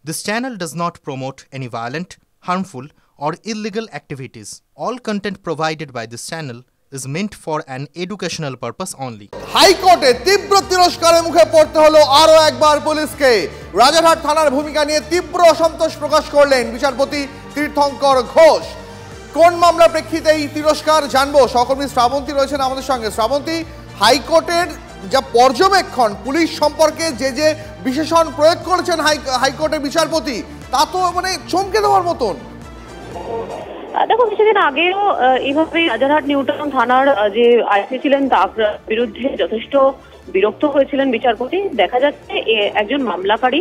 This channel does not promote any violent, harmful, or illegal activities. All content provided by this channel is meant for an educational purpose only. হাইকোর্টে তীব্র তিরস্কারের মুখে পড়তে হলো আরো একবার পুলিশকে। রাজারহাট থানার ভূমিকা নিয়ে তীব্র অসন্তোষ প্রকাশ করলেন বিচারপতি তীর্থঙ্কর ঘোষ। কোন মামলার প্রেক্ষিতে এই তিরস্কার জানবো। সহকর্মী শ্রাবন্তী রয়েছেন আমাদের সঙ্গে। শ্রাবন্তী, হাইকোর্টের যা পর্যবেক্ষণ পুলিশ সম্পর্কে যে বিশেষণ প্রয়োগ করেছেন হাইকোর্টের বিচারপতি, তা তো মানে চমকে দেওয়ার মতন। দেখো, কিছুদিন আগেও এইভাবেই রাজারহাট নিউটাউন থানার যে আইসি ছিলেন তার বিরুদ্ধে যথেষ্ট বিরক্ত হয়েছিলেন বিচারপতি। দেখা যাচ্ছে একজন মামলাকারী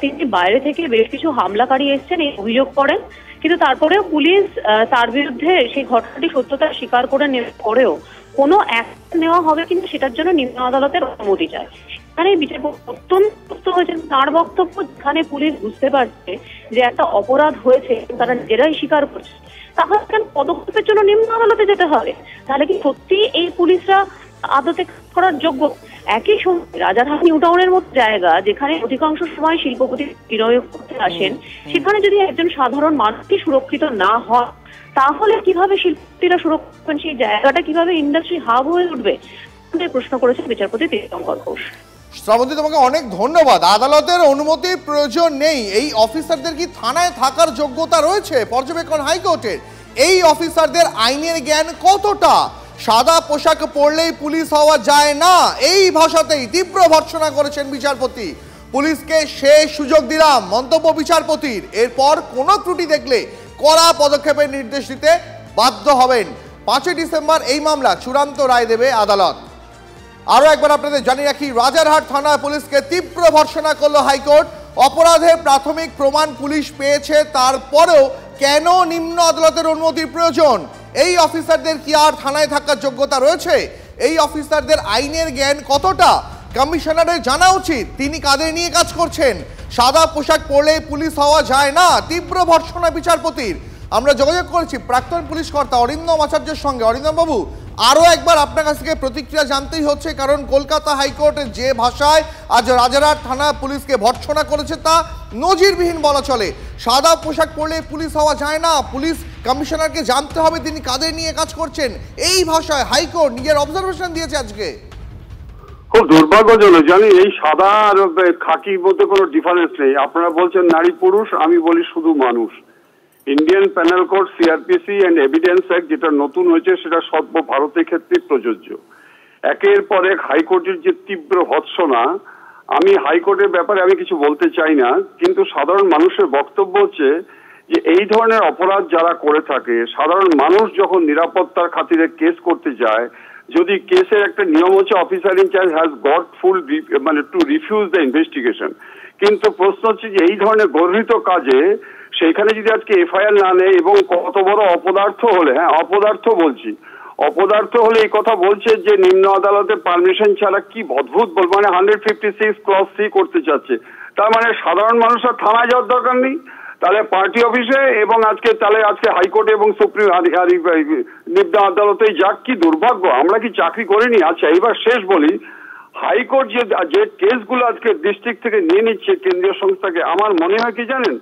তিনি বাইরে থেকে বেশ কিছু হামলাকারী এসছেন এই অভিযোগ করেন, কিন্তু তারপরেও পুলিশ তার বিরুদ্ধে সেই ঘটনাটি সত্যতা স্বীকার করেও কোনো অ্যাকশন নেওয়া হবে কিন্তু সেটার জন্য নিম্ন আদালতের অনুমতি চায়। এখানে বিচারপতি অত্যন্ত হয়েছেন। তার বক্তব্য, যেখানে পুলিশ বুঝতে পারছে যে একটা অপরাধ হয়েছে, তারা নিজেরাই স্বীকার করছে, তাহলে কেন পদক্ষেপের জন্য নিম্ন আদালতে যেতে হবে? তাহলে কি সত্যি এই পুলিশরা আদতে করার যোগ্য? একই সময় রাজারহাট নিউটাউনের মতো জায়গা, যেখানে অধিকাংশ সময় শিল্পপতি বিনিয়োগ করতে আসেন, সেখানে যদি একজন সাধারণ মানুষকে সুরক্ষিত না হয়, তাহলে কিভাবে শিল্পপতিরা সুরক্ষিত, সেই জায়গাটা কিভাবে ইন্ডাস্ট্রি হাব হয়ে উঠবে? প্রশ্ন করেছেন বিচারপতি তীর্থঙ্কর ঘোষ। শ্রাবন্তী, তোমাকে অনেক ধন্যবাদ। আদালতের অনুমতির প্রয়োজন নেই, এই অফিসারদের কি থানায় থাকার যোগ্যতা রয়েছে? পর্যবেক্ষণ হাইকোর্টের। এই অফিসারদের আইনের জ্ঞান কতটা? সাদা পোশাক পরলেই পুলিশ হওয়া যায় না, এই ভাষাতেই তীব্র ভর্ৎসনা করেছেন বিচারপতি। পুলিশকে শেষ সুযোগ দিলাম মন্তব্য বিচারপতির। এরপর কোনো ত্রুটি দেখলে কড়া পদক্ষেপের নির্দেশ দিতে বাধ্য হবেন। 5 ডিসেম্বর এই মামলা চূড়ান্ত রায় দেবে আদালত। আরো একবার আপনাদের জানিয়ে রাখি, রাজারহাট থানা পুলিশকে তীব্র ভর্ৎসনা করল হাইকোর্ট। অপরাধের প্রাথমিক প্রমাণ পুলিশ পেয়েছে, তারপরেও কেন নিম্ন আদালতের অনুমতির প্রয়োজন? এই অফিসারদের কি আর থানায় থাকার যোগ্যতা রয়েছে? এই অফিসারদের আইনের জ্ঞান কতটা? কমিশনারের জানা উচিত তিনি কাদের নিয়ে কাজ করছেন। সাদা পোশাক পরলে পুলিশ হওয়া যায় না, তীব্র ভর্ৎসনা বিচারপতির। আমরা যোগাযোগ করেছি প্রাক্তন পুলিশ কর্তা অরিন্দম আচার্যের সঙ্গে। অরিন্দম বাবু, আরও একবার আপনার কাছ থেকে প্রতিক্রিয়া জানতেই হচ্ছে, কারণ কলকাতা হাইকোর্টের যে ভাষায় আজ রাজারহাট থানা পুলিশকে ভর্ৎসনা করেছে তা নজিরবিহীন বলা চলে। সাদা পোশাক পরলে পুলিশ হওয়া যায় না, পুলিশ কমিশনারকে জানতে হবে তিনি কাদের নিয়ে কাজ করছেন, এই ভাষায় হাইকোর্ট নিজের অবজারভেশন দিয়েছে আজকে। খুব দুর্ভাগ্যজনক, জানি এই সাদা আর খাকির মধ্যে কোনো ডিফারেন্স নেই। আপনারা বলছেন নারী পুরুষ, আমি বলি শুধু মানুষ। Indian panel code, CrPC and evidence act যেটা নতুন হয়েছে সেটা সর্বভারতের ক্ষেত্রে প্রযোজ্য। একের পর এক হাইকোর্টের যে তীব্র ভৎসনা, আমি হাইকোর্টের ব্যাপারে আমি কিছু বলতে চাই না, কিন্তু সাধারণ মানুষের বক্তব্য হচ্ছে যে এই ধরনের অপরাধ যারা করে থাকে, সাধারণ মানুষ যখন নিরাপত্তার খাতিরে কেস করতে যায়, যদি কেসের একটা নিয়ম হচ্ছে অফিসার ইনচার্জ হ্যাজ গট ফুল মানে টু রিফিউজ দ্য ইনভেস্টিগেশন, কিন্তু প্রশ্ন হচ্ছে যে এই ধরনের গর্হিত কাজে সেইখানে যদি আজকে এফআইআর না নেয় এবং কত বড় অপদার্থ হলে, হ্যাঁ অপদার্থ বলছি, অপদার্থ হলে এই কথা বলছে যে নিম্ন আদালতের পারমিশন ছাড়া কি অদ্ভুত বল, মানে 156(c) করতে চাচ্ছে। তার মানে সাধারণ মানুষের থানায় যাওয়ার দরকার নেই, তাহলে পার্টি অফিসে এবং আজকে হাইকোর্টে এবং সুপ্রিম নিম্ন আদালতেই যাক। কি দুর্ভাগ্য, আমরা কি চাকরি করিনি? আচ্ছা, এবার শেষ বলি, হাইকোর্ট যে কেসগুলো আজকে ডিস্ট্রিক্ট থেকে নিয়ে নিচ্ছে কেন্দ্রীয় সংস্থাকে, আমার মনে হয় কি জানেন,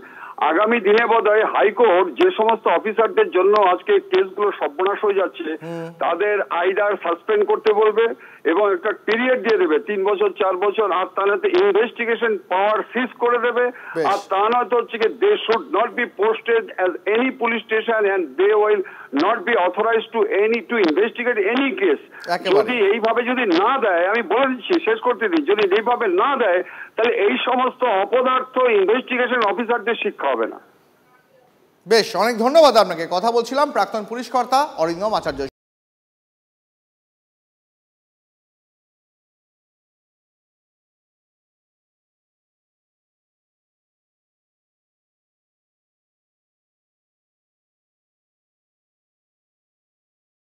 আগামী দিনে বোধহয় হাইকোর্ট যে সমস্ত অফিসারদের জন্য আজকে কেসগুলো সর্বনাশ হয়ে যাচ্ছে তাদের আইদার সাসপেন্ড করতে বলবে এবং একটা পিরিয়ড দিয়ে দেবে 3 বছর 4 বছর, আর তা নয়তো ইনভেস্টিগেশন পাওয়ার সিজ করে দেবে, আর তা নয়তো হচ্ছে কি they should not be posted as any police station and they will not be authorised to investigate any case. যদি এইভাবে যদি না দেয়, আমি বলে দিচ্ছি, শেষ করতে দিই, যদি এইভাবে না দেয় তাহলে এই সমস্ত অপদার্থ ইনভেস্টিগেশন অফিসারদের শিক্ষা হবে না। বেশ, অনেক ধন্যবাদ আপনাকে। কথা বলছিলাম প্রাক্তন পুলিশ কর্তা অরিন্দম আচার্য।